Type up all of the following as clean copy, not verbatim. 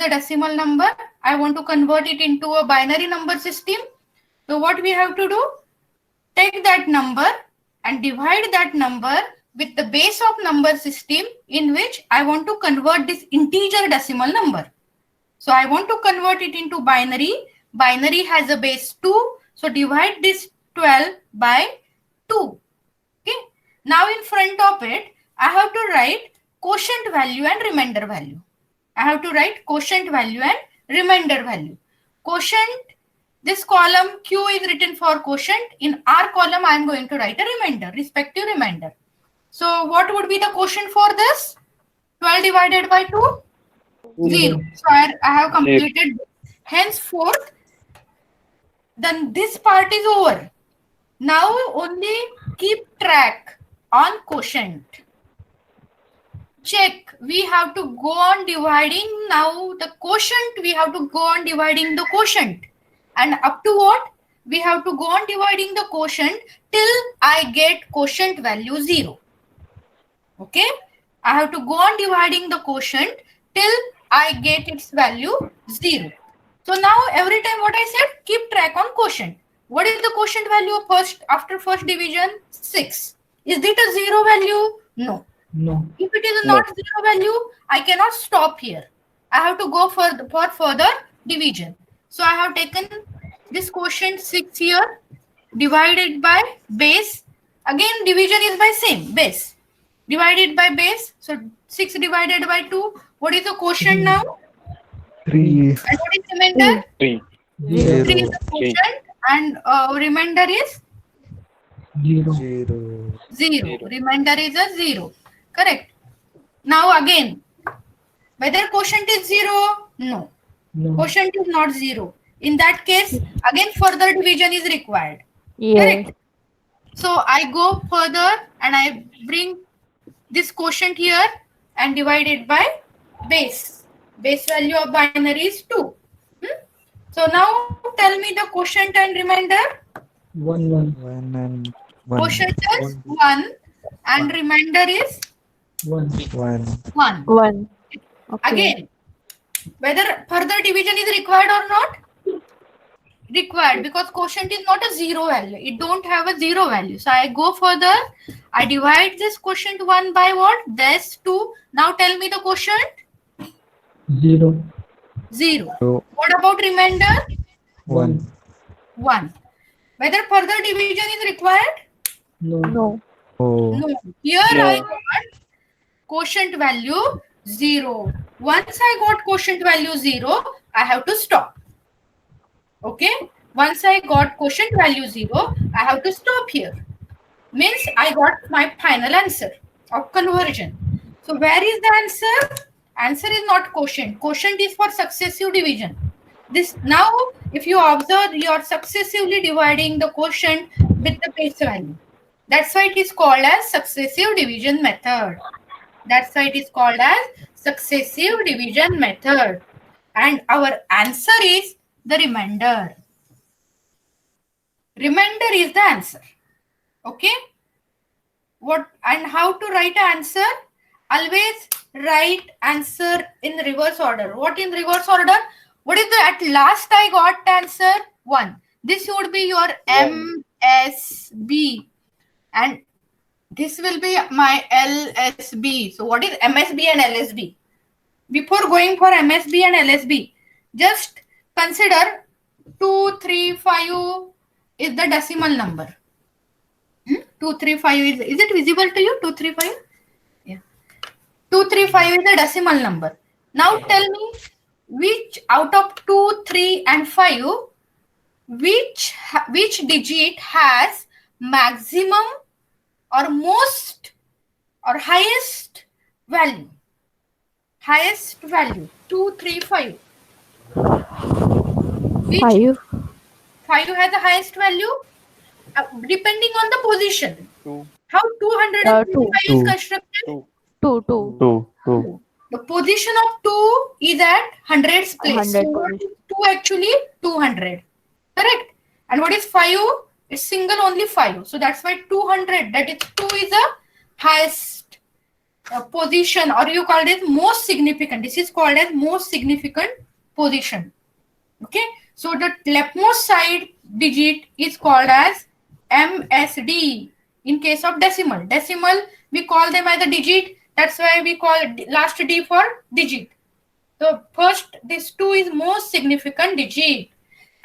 the decimal number. I want to convert it into a binary number system. So what we have to do? Take that number and divide that number with the base of number system in which I want to convert this integer decimal number. So I want to convert it into binary. Binary has a base 2. So divide this 12 by 2. Okay. Now in front of it, I have to write quotient value and remainder value. I have to write quotient value and remainder value. Quotient, this column Q is written for quotient. In R column, I am going to write a remainder, respective remainder. So what would be the quotient for this? 12 divided by 2? 0. So I have completed. Henceforth, then this part is over. Now only keep track on quotient. Check. We have to go on dividing now the quotient. We have to go on dividing the quotient. And up to what? We have to go on dividing the quotient till I get quotient value 0. Okay. I have to go on dividing the quotient till I get its value 0. So now every time what I said, keep track on quotient. What is the quotient value of after first division? 6. Is it a 0 value? No. No. If it is not 0 value, I cannot stop here. I have to go for further division. So I have taken this quotient 6 here, divided by base. Again, division is by same base. Divided by base. So 6 divided by 2. What is the quotient now? 3. And what is remainder? 3. 3 is the quotient and remainder is 0. 0. Remainder is a 0. Correct. Now again, whether quotient is 0? No. No. Quotient is not 0. In that case, again further division is required. Yes. Correct. So I go further and I bring this quotient here and divide it by base. Base value of binary is 2. So now tell me the quotient and remainder. 1. Quotient is 1 and remainder is 1. 1. 1. Okay. Again, whether further division is required or not? Required, because quotient is not a 0 value. It don't have a 0 value. So I go further. I divide this quotient 1 by what? This 2. Now tell me the quotient. 0. 0. What about remainder? 1. 1. Whether further division is required? No. No. No. Here I got quotient value 0. Once I got quotient value 0, I have to stop. Okay. Once I got quotient value 0, I have to stop here. Means I got my final answer of conversion. So where is the answer? Answer is not quotient. Quotient is for successive division. This now, if you observe, you are successively dividing the quotient with the base value. That's why it is called as successive division method. That's why it is called as successive division method. And our answer is the remainder. Remainder is the answer. Okay. What and how to write an answer? Always write answer in reverse order. What in reverse order? What is the at last I got answer? 1. This would be your MSB. And this will be my LSB. So what is MSB and LSB? Before going for MSB and LSB, just consider 235 is the decimal number. 235 is it visible to you? 235? Yeah. 235 is the decimal number. Now tell me which out of 2, 3 and 5, which digit has maximum or most or highest value? Highest value 2, 3, 5. Which 5. 5 has the highest value? Depending on the position. 2. How 225 is constructed? 2. 2. The position of 2 is at 100's place. 100 So what is 2 actually? 200. Correct? And what is 5? It's single only 5. So that's why 200, that is 2 is the highest position, or you call it most significant. This is called as most significant position. Okay, so the leftmost side digit is called as MSD. In case of decimal, we call them as a digit. That's why we call last D for digit. So first, this 2 is most significant digit,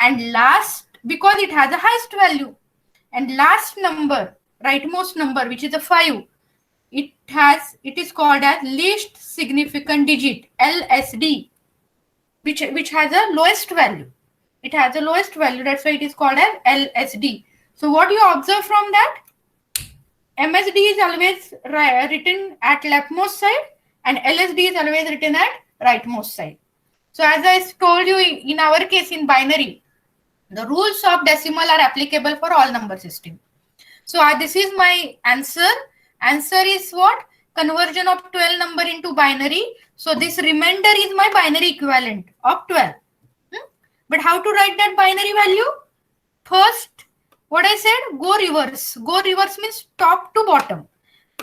and last, because it has a highest value, and last number, rightmost number, which is a 5, it is called as least significant digit, LSD, which has a lowest value. It has a lowest value. That's why it is called as LSD. So what you observe from that? MSD is always written at leftmost side, and LSD is always written at rightmost side. So as I told you, in our case in binary, the rules of decimal are applicable for all number system. So this is my answer. Answer is what? Conversion of 12 number into binary. So this remainder is my binary equivalent of 12. But how to write that binary value? First, what I said, go reverse. Go reverse means top to bottom.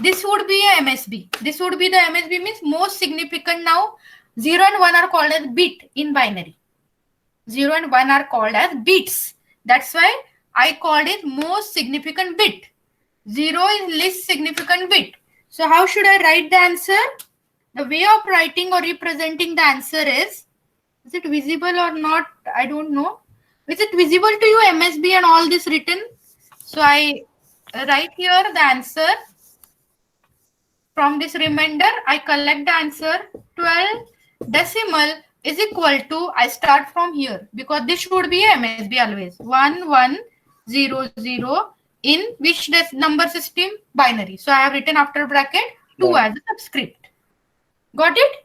This would be a MSB. This would be the MSB, means most significant. Now 0 and 1 are called as bit in binary. 0 and 1 are called as bits. That's why I called it most significant bit. 0 is least significant bit. So how should I write the answer? The way of writing or representing the answer is it visible or not? I don't know. Is it visible to you, MSB and all this written? So I write here the answer. From this remainder, I collect the answer. 12 decimal is equal to, I start from here because this should be MSB always. 1 1 0 0 in which number system? Binary. So I have written after bracket 2 as a subscript. Got it?